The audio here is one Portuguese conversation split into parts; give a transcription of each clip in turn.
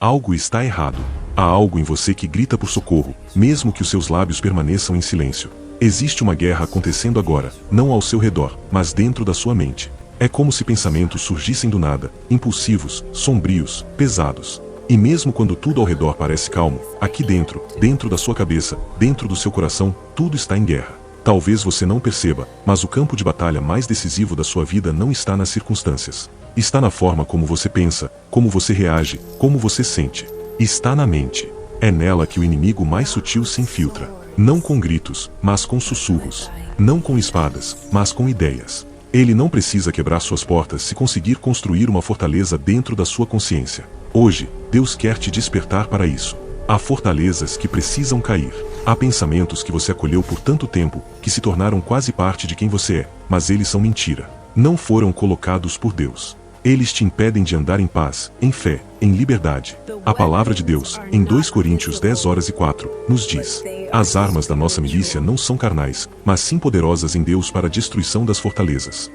Algo está errado. Há algo em você que grita por socorro, mesmo que os seus lábios permaneçam em silêncio. Existe uma guerra acontecendo agora, não ao seu redor, mas dentro da sua mente. É como se pensamentos surgissem do nada, impulsivos, sombrios, pesados. E mesmo quando tudo ao redor parece calmo, aqui dentro, dentro da sua cabeça, dentro do seu coração, tudo está em guerra. Talvez você não perceba, mas o campo de batalha mais decisivo da sua vida não está nas circunstâncias. Está na forma como você pensa, como você reage, como você sente. Está na mente. É nela que o inimigo mais sutil se infiltra. Não com gritos, mas com sussurros. Não com espadas, mas com ideias. Ele não precisa quebrar suas portas se conseguir construir uma fortaleza dentro da sua consciência. Hoje, Deus quer te despertar para isso. Há fortalezas que precisam cair. Há pensamentos que você acolheu por tanto tempo, que se tornaram quase parte de quem você é, mas eles são mentira. Não foram colocados por Deus. Eles te impedem de andar em paz, em fé, em liberdade. A palavra de Deus, em 2 Coríntios 10:4, nos diz: as armas da nossa milícia não são carnais, mas sim poderosas em Deus para a destruição das fortalezas.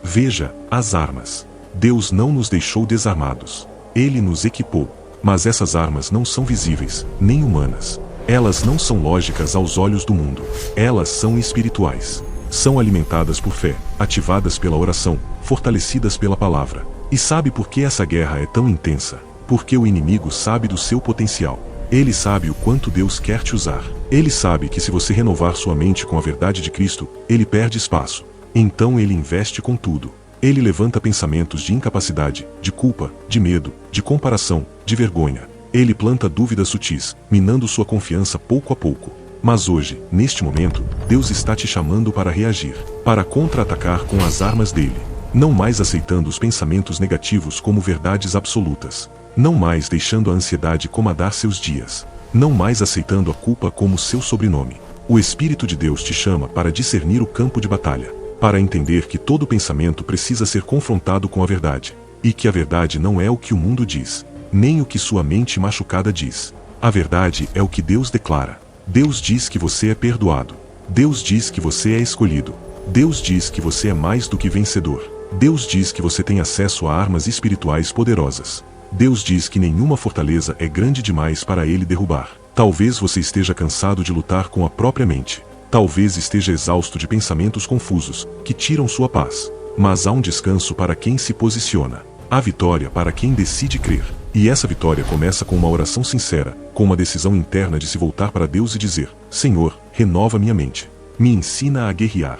Veja, as armas. Deus não nos deixou desarmados. Ele nos equipou. Mas essas armas não são visíveis, nem humanas. Elas não são lógicas aos olhos do mundo. Elas são espirituais. São alimentadas por fé, ativadas pela oração, fortalecidas pela palavra. E sabe por que essa guerra é tão intensa? Porque o inimigo sabe do seu potencial. Ele sabe o quanto Deus quer te usar. Ele sabe que se você renovar sua mente com a verdade de Cristo, ele perde espaço. Então ele investe com tudo. Ele levanta pensamentos de incapacidade, de culpa, de medo, de comparação, de vergonha. Ele planta dúvidas sutis, minando sua confiança pouco a pouco. Mas hoje, neste momento, Deus está te chamando para reagir, para contra-atacar com as armas dele. Não mais aceitando os pensamentos negativos como verdades absolutas. Não mais deixando a ansiedade comandar seus dias. Não mais aceitando a culpa como seu sobrenome. O Espírito de Deus te chama para discernir o campo de batalha. Para entender que todo pensamento precisa ser confrontado com a verdade. E que a verdade não é o que o mundo diz, nem o que sua mente machucada diz. A verdade é o que Deus declara. Deus diz que você é perdoado. Deus diz que você é escolhido. Deus diz que você é mais do que vencedor. Deus diz que você tem acesso a armas espirituais poderosas. Deus diz que nenhuma fortaleza é grande demais para ele derrubar. Talvez você esteja cansado de lutar com a própria mente. Talvez esteja exausto de pensamentos confusos, que tiram sua paz. Mas há um descanso para quem se posiciona. Há vitória para quem decide crer. E essa vitória começa com uma oração sincera, com uma decisão interna de se voltar para Deus e dizer: Senhor, renova minha mente. Me ensina a guerrear.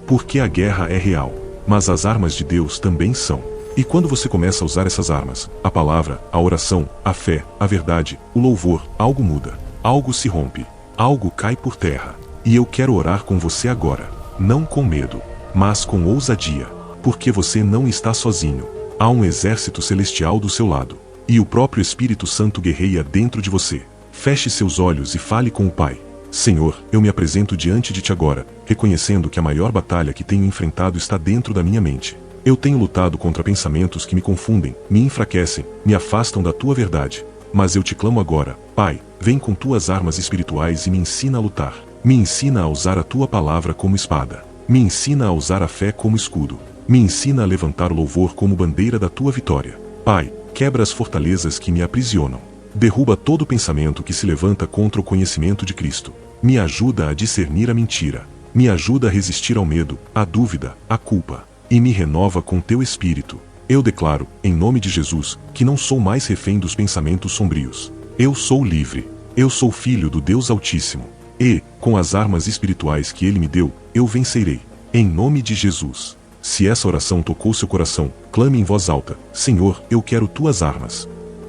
Porque a guerra é real, mas as armas de Deus também são. E quando você começa a usar essas armas, a palavra, a oração, a fé, a verdade, o louvor, algo muda. Algo se rompe. Algo cai por terra. E eu quero orar com você agora. Não com medo, mas com ousadia. Porque você não está sozinho. Há um exército celestial do seu lado. E o próprio Espírito Santo guerreia dentro de você. Feche seus olhos e fale com o Pai. Senhor, eu me apresento diante de Ti agora, reconhecendo que a maior batalha que tenho enfrentado está dentro da minha mente. Eu tenho lutado contra pensamentos que me confundem, me enfraquecem, me afastam da Tua verdade. Mas eu te clamo agora, Pai, vem com Tuas armas espirituais e me ensina a lutar. Me ensina a usar a Tua palavra como espada. Me ensina a usar a fé como escudo. Me ensina a levantar o louvor como bandeira da Tua vitória. Pai, quebra as fortalezas que me aprisionam. Derruba todo pensamento que se levanta contra o conhecimento de Cristo. Me ajuda a discernir a mentira. Me ajuda a resistir ao medo, à dúvida, à culpa. E me renova com Teu Espírito. Eu declaro, em nome de Jesus, que não sou mais refém dos pensamentos sombrios. Eu sou livre. Eu sou filho do Deus Altíssimo. E, com as armas espirituais que Ele me deu, eu vencerei. Em nome de Jesus. Se essa oração tocou seu coração, clame em voz alta: Senhor, eu quero Tuas armas.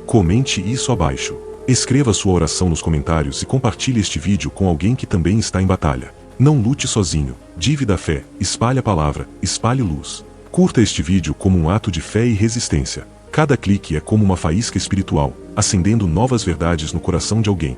Comente isso abaixo. Escreva sua oração nos comentários e compartilhe este vídeo com alguém que também está em batalha. Não lute sozinho. Dívida a fé, espalhe a palavra, espalhe luz. Curta este vídeo como um ato de fé e resistência. Cada clique é como uma faísca espiritual, acendendo novas verdades no coração de alguém.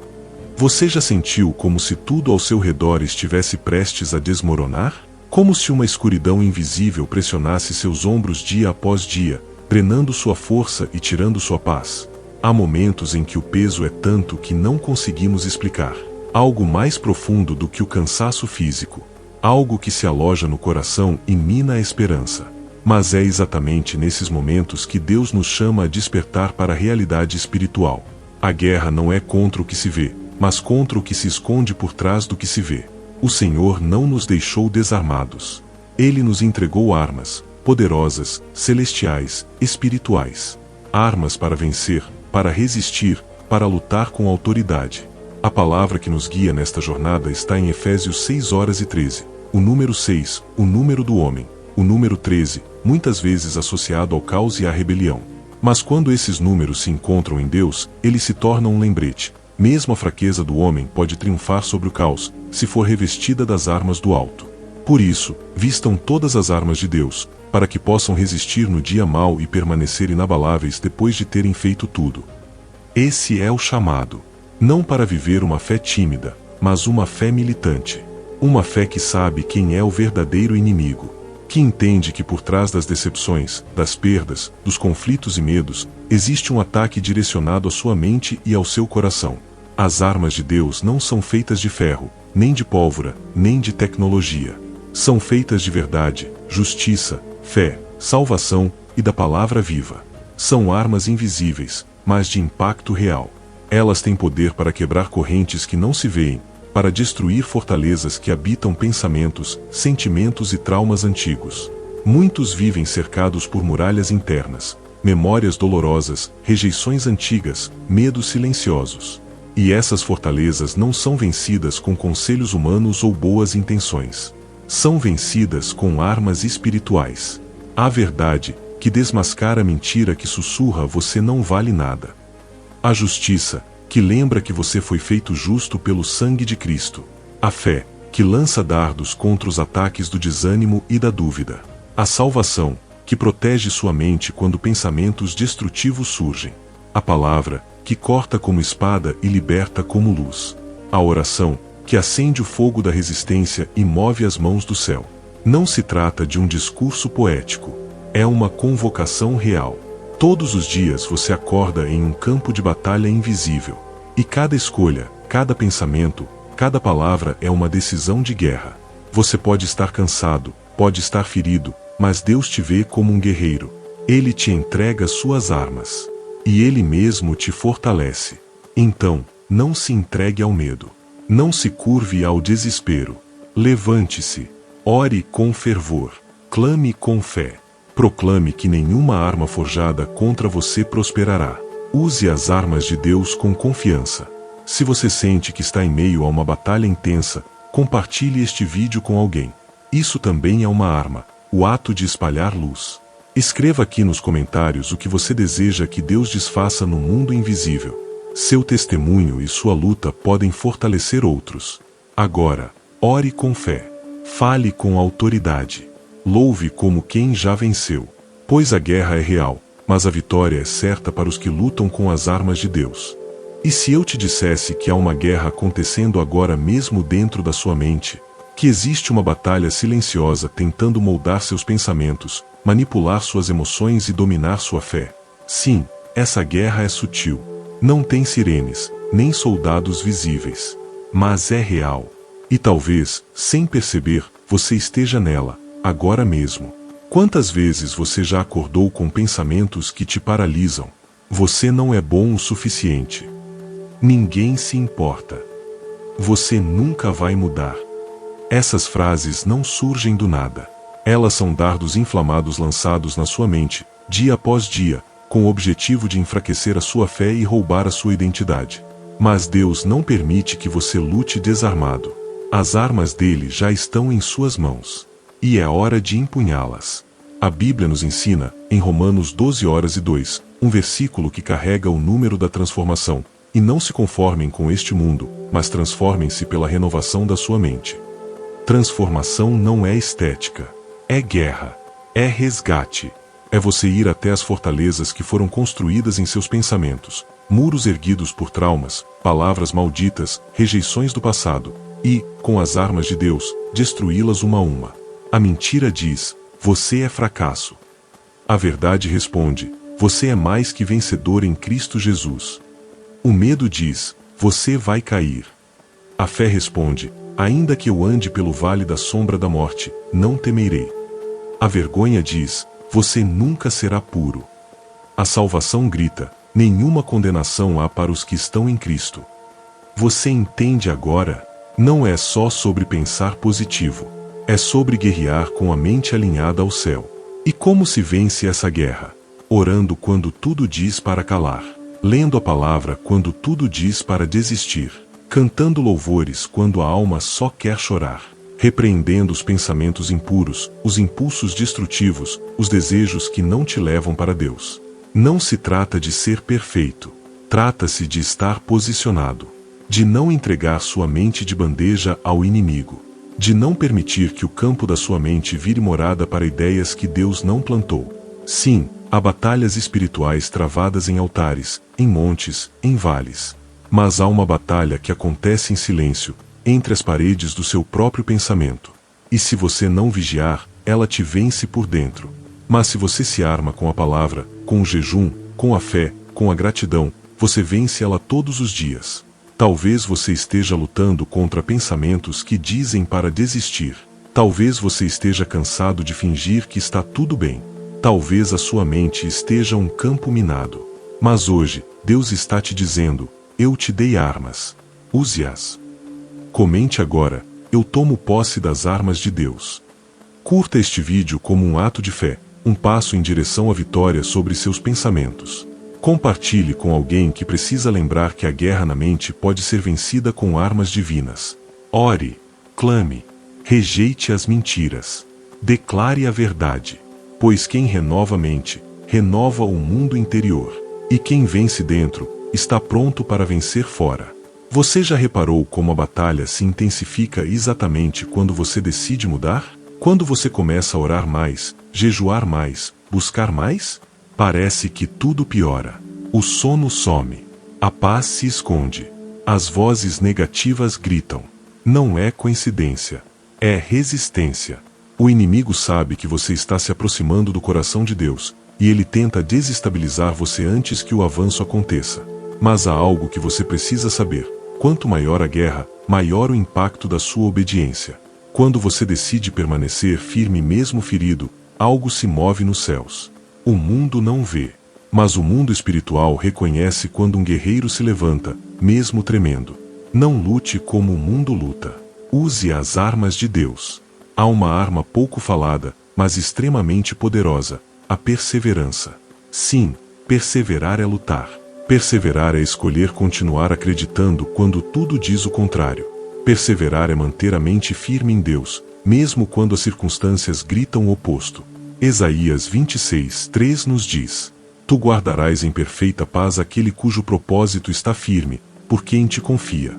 Você já sentiu como se tudo ao seu redor estivesse prestes a desmoronar? Como se uma escuridão invisível pressionasse seus ombros dia após dia, drenando sua força e tirando sua paz? Há momentos em que o peso é tanto que não conseguimos explicar. Algo mais profundo do que o cansaço físico. Algo que se aloja no coração e mina a esperança. Mas é exatamente nesses momentos que Deus nos chama a despertar para a realidade espiritual. A guerra não é contra o que se vê, mas contra o que se esconde por trás do que se vê. O Senhor não nos deixou desarmados. Ele nos entregou armas, poderosas, celestiais, espirituais. Armas para vencer, para resistir, para lutar com autoridade. A palavra que nos guia nesta jornada está em Efésios 6:13. O número 6, o número do homem. O número 13, muitas vezes associado ao caos e à rebelião. Mas quando esses números se encontram em Deus, eles se tornam um lembrete. Mesmo a fraqueza do homem pode triunfar sobre o caos, se for revestida das armas do alto. Por isso, vistam todas as armas de Deus, para que possam resistir no dia mau e permanecer inabaláveis depois de terem feito tudo. Esse é o chamado. Não para viver uma fé tímida, mas uma fé militante. Uma fé que sabe quem é o verdadeiro inimigo. Que entende que por trás das decepções, das perdas, dos conflitos e medos, existe um ataque direcionado à sua mente e ao seu coração. As armas de Deus não são feitas de ferro, nem de pólvora, nem de tecnologia. São feitas de verdade, justiça, fé, salvação e da palavra viva. São armas invisíveis, mas de impacto real. Elas têm poder para quebrar correntes que não se veem, para destruir fortalezas que habitam pensamentos, sentimentos e traumas antigos. Muitos vivem cercados por muralhas internas, memórias dolorosas, rejeições antigas, medos silenciosos. E essas fortalezas não são vencidas com conselhos humanos ou boas intenções. São vencidas com armas espirituais. A verdade, que desmascara a mentira que sussurra você não vale nada. A justiça, que lembra que você foi feito justo pelo sangue de Cristo. A fé, que lança dardos contra os ataques do desânimo e da dúvida. A salvação, que protege sua mente quando pensamentos destrutivos surgem. A palavra, que corta como espada e liberta como luz. A oração, que acende o fogo da resistência e move as mãos do céu. Não se trata de um discurso poético. É uma convocação real. Todos os dias você acorda em um campo de batalha invisível. E cada escolha, cada pensamento, cada palavra é uma decisão de guerra. Você pode estar cansado, pode estar ferido, mas Deus te vê como um guerreiro. Ele te entrega suas armas. E Ele mesmo te fortalece. Então, não se entregue ao medo. Não se curve ao desespero. Levante-se. Ore com fervor. Clame com fé. Proclame que nenhuma arma forjada contra você prosperará. Use as armas de Deus com confiança. Se você sente que está em meio a uma batalha intensa, compartilhe este vídeo com alguém. Isso também é uma arma, o ato de espalhar luz. Escreva aqui nos comentários o que você deseja que Deus desfaça no mundo invisível. Seu testemunho e sua luta podem fortalecer outros. Agora, ore com fé. Fale com autoridade. Louve como quem já venceu. Pois a guerra é real, mas a vitória é certa para os que lutam com as armas de Deus. E se eu te dissesse que há uma guerra acontecendo agora mesmo dentro da sua mente, que existe uma batalha silenciosa tentando moldar seus pensamentos, manipular suas emoções e dominar sua fé? Sim, essa guerra é sutil. Não tem sirenes, nem soldados visíveis. Mas é real. E talvez, sem perceber, você esteja nela, agora mesmo. Quantas vezes você já acordou com pensamentos que te paralisam? Você não é bom o suficiente. Ninguém se importa. Você nunca vai mudar. Essas frases não surgem do nada. Elas são dardos inflamados lançados na sua mente, dia após dia, com o objetivo de enfraquecer a sua fé e roubar a sua identidade. Mas Deus não permite que você lute desarmado. As armas dele já estão em suas mãos. E é hora de empunhá-las. A Bíblia nos ensina, em Romanos 12:2, um versículo que carrega o número da transformação. E não se conformem com este mundo, mas transformem-se pela renovação da sua mente. Transformação não é estética. É guerra. É resgate. É você ir até as fortalezas que foram construídas em seus pensamentos, muros erguidos por traumas, palavras malditas, rejeições do passado, e, com as armas de Deus, destruí-las uma a uma. A mentira diz: você é fracasso. A verdade responde: você é mais que vencedor em Cristo Jesus. O medo diz: você vai cair. A fé responde: ainda que eu ande pelo vale da sombra da morte, não temerei. A vergonha diz: você nunca será puro. A salvação grita: nenhuma condenação há para os que estão em Cristo. Você entende agora? Não é só sobre pensar positivo. É sobre guerrear com a mente alinhada ao céu. E como se vence essa guerra? Orando quando tudo diz para calar. Lendo a palavra quando tudo diz para desistir. Cantando louvores quando a alma só quer chorar. Repreendendo os pensamentos impuros, os impulsos destrutivos, os desejos que não te levam para Deus. Não se trata de ser perfeito. Trata-se de estar posicionado. De não entregar sua mente de bandeja ao inimigo. De não permitir que o campo da sua mente vire morada para ideias que Deus não plantou. Sim, há batalhas espirituais travadas em altares, em montes, em vales. Mas há uma batalha que acontece em silêncio, entre as paredes do seu próprio pensamento. E se você não vigiar, ela te vence por dentro. Mas se você se arma com a palavra, com o jejum, com a fé, com a gratidão, você vence ela todos os dias. Talvez você esteja lutando contra pensamentos que dizem para desistir. Talvez você esteja cansado de fingir que está tudo bem. Talvez a sua mente esteja um campo minado. Mas hoje, Deus está te dizendo: eu te dei armas. Use-as. Comente agora: eu tomo posse das armas de Deus. Curta este vídeo como um ato de fé, um passo em direção à vitória sobre seus pensamentos. Compartilhe com alguém que precisa lembrar que a guerra na mente pode ser vencida com armas divinas. Ore, clame, rejeite as mentiras. Declare a verdade. Pois quem renova a mente, renova o mundo interior. E quem vence dentro, está pronto para vencer fora. Você já reparou como a batalha se intensifica exatamente quando você decide mudar? Quando você começa a orar mais, jejuar mais, buscar mais? Parece que tudo piora. O sono some. A paz se esconde. As vozes negativas gritam. Não é coincidência. É resistência. O inimigo sabe que você está se aproximando do coração de Deus, e ele tenta desestabilizar você antes que o avanço aconteça. Mas há algo que você precisa saber. Quanto maior a guerra, maior o impacto da sua obediência. Quando você decide permanecer firme mesmo ferido, algo se move nos céus. O mundo não vê, mas o mundo espiritual reconhece quando um guerreiro se levanta, mesmo tremendo. Não lute como o mundo luta. Use as armas de Deus. Há uma arma pouco falada, mas extremamente poderosa: a perseverança. Sim, perseverar é lutar. Perseverar é escolher continuar acreditando quando tudo diz o contrário. Perseverar é manter a mente firme em Deus, mesmo quando as circunstâncias gritam o oposto. Isaías 26:3 nos diz: tu guardarás em perfeita paz aquele cujo propósito está firme, por quem te confia.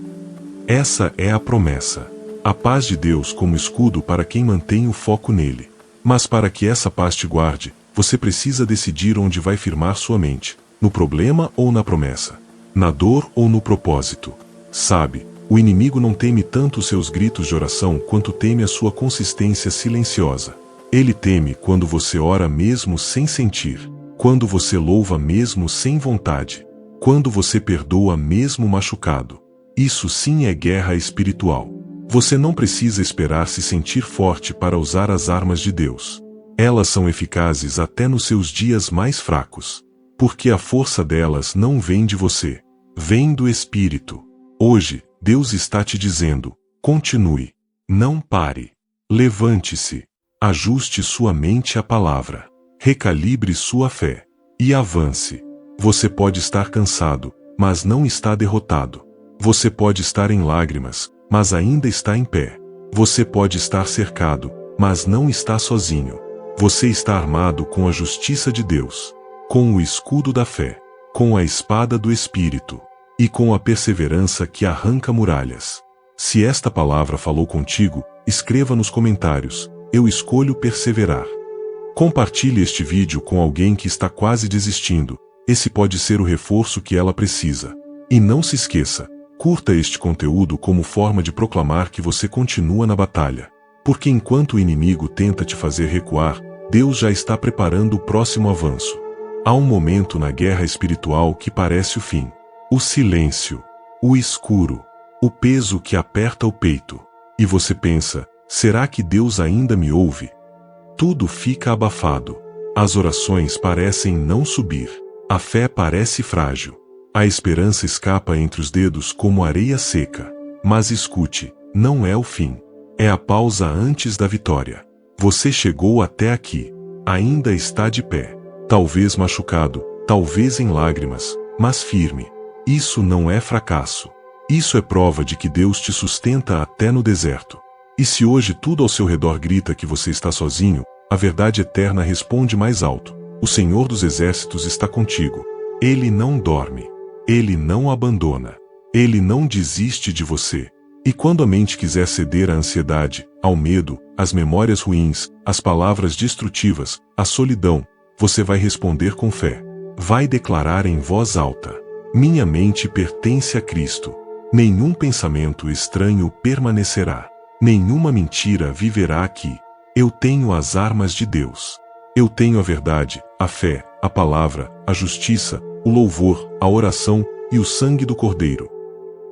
Essa é a promessa. A paz de Deus como escudo para quem mantém o foco nele. Mas para que essa paz te guarde, você precisa decidir onde vai firmar sua mente: no problema ou na promessa? Na dor ou no propósito? Sabe, o inimigo não teme tanto os seus gritos de oração quanto teme a sua consistência silenciosa. Ele teme quando você ora mesmo sem sentir, quando você louva mesmo sem vontade, quando você perdoa mesmo machucado. Isso sim é guerra espiritual. Você não precisa esperar se sentir forte para usar as armas de Deus. Elas são eficazes até nos seus dias mais fracos. Porque a força delas não vem de você, vem do Espírito. Hoje, Deus está te dizendo: continue, não pare, levante-se, ajuste sua mente à palavra, recalibre sua fé e avance. Você pode estar cansado, mas não está derrotado. Você pode estar em lágrimas, mas ainda está em pé. Você pode estar cercado, mas não está sozinho. Você está armado com a justiça de Deus, com o escudo da fé, com a espada do Espírito, e com a perseverança que arranca muralhas. Se esta palavra falou contigo, escreva nos comentários: eu escolho perseverar. Compartilhe este vídeo com alguém que está quase desistindo. Esse pode ser o reforço que ela precisa. E não se esqueça, curta este conteúdo como forma de proclamar que você continua na batalha. Porque enquanto o inimigo tenta te fazer recuar, Deus já está preparando o próximo avanço. Há um momento na guerra espiritual que parece o fim. O silêncio, o escuro, o peso que aperta o peito. E você pensa: será que Deus ainda me ouve? Tudo fica abafado. As orações parecem não subir. A fé parece frágil. A esperança escapa entre os dedos como areia seca. Mas escute, não é o fim. É a pausa antes da vitória. Você chegou até aqui. Ainda está de pé. Talvez machucado, talvez em lágrimas, mas firme. Isso não é fracasso. Isso é prova de que Deus te sustenta até no deserto. E se hoje tudo ao seu redor grita que você está sozinho, a verdade eterna responde mais alto. O Senhor dos Exércitos está contigo. Ele não dorme. Ele não abandona. Ele não desiste de você. E quando a mente quiser ceder à ansiedade, ao medo, às memórias ruins, às palavras destrutivas, à solidão, você vai responder com fé. Vai declarar em voz alta: minha mente pertence a Cristo. Nenhum pensamento estranho permanecerá. Nenhuma mentira viverá aqui. Eu tenho as armas de Deus. Eu tenho a verdade, a fé, a palavra, a justiça, o louvor, a oração e o sangue do Cordeiro.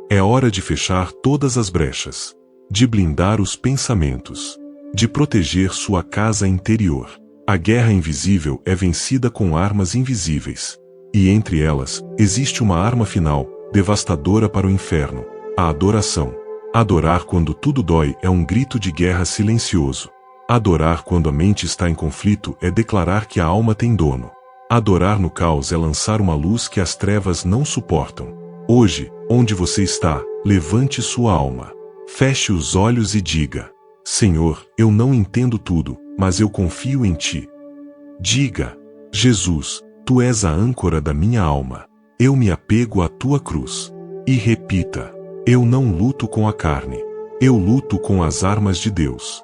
É hora de fechar todas as brechas, de blindar os pensamentos, de proteger sua casa interior. A guerra invisível é vencida com armas invisíveis. E entre elas, existe uma arma final, devastadora para o inferno: a adoração. Adorar quando tudo dói é um grito de guerra silencioso. Adorar quando a mente está em conflito é declarar que a alma tem dono. Adorar no caos é lançar uma luz que as trevas não suportam. Hoje, onde você está, levante sua alma. Feche os olhos e diga: Senhor, eu não entendo tudo, mas eu confio em Ti. Diga: Jesus, Tu és a âncora da minha alma. Eu me apego à Tua cruz. E repita: eu não luto com a carne. Eu luto com as armas de Deus.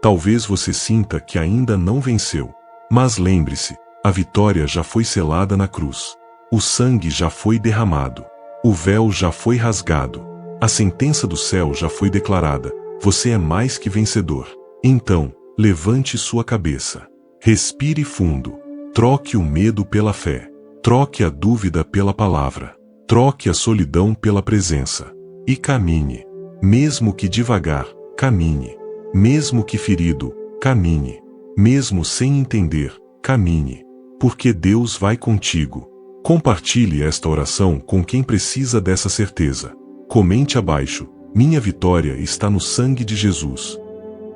Talvez você sinta que ainda não venceu. Mas lembre-se, a vitória já foi selada na cruz. O sangue já foi derramado. O véu já foi rasgado. A sentença do céu já foi declarada. Você é mais que vencedor. Então, levante sua cabeça. Respire fundo. Troque o medo pela fé. Troque a dúvida pela palavra. Troque a solidão pela presença. E caminhe. Mesmo que devagar, caminhe. Mesmo que ferido, caminhe. Mesmo sem entender, caminhe. Porque Deus vai contigo. Compartilhe esta oração com quem precisa dessa certeza. Comente abaixo: minha vitória está no sangue de Jesus.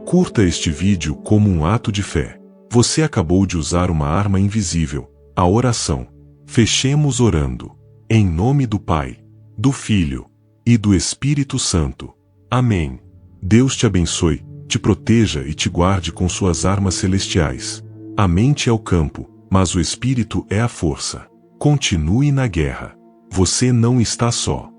Curta este vídeo como um ato de fé. Você acabou de usar uma arma invisível, a oração. Fechemos orando. Em nome do Pai, do Filho e do Espírito Santo. Amém. Deus te abençoe, te proteja e te guarde com suas armas celestiais. A mente é o campo, mas o Espírito é a força. Continue na guerra. Você não está só.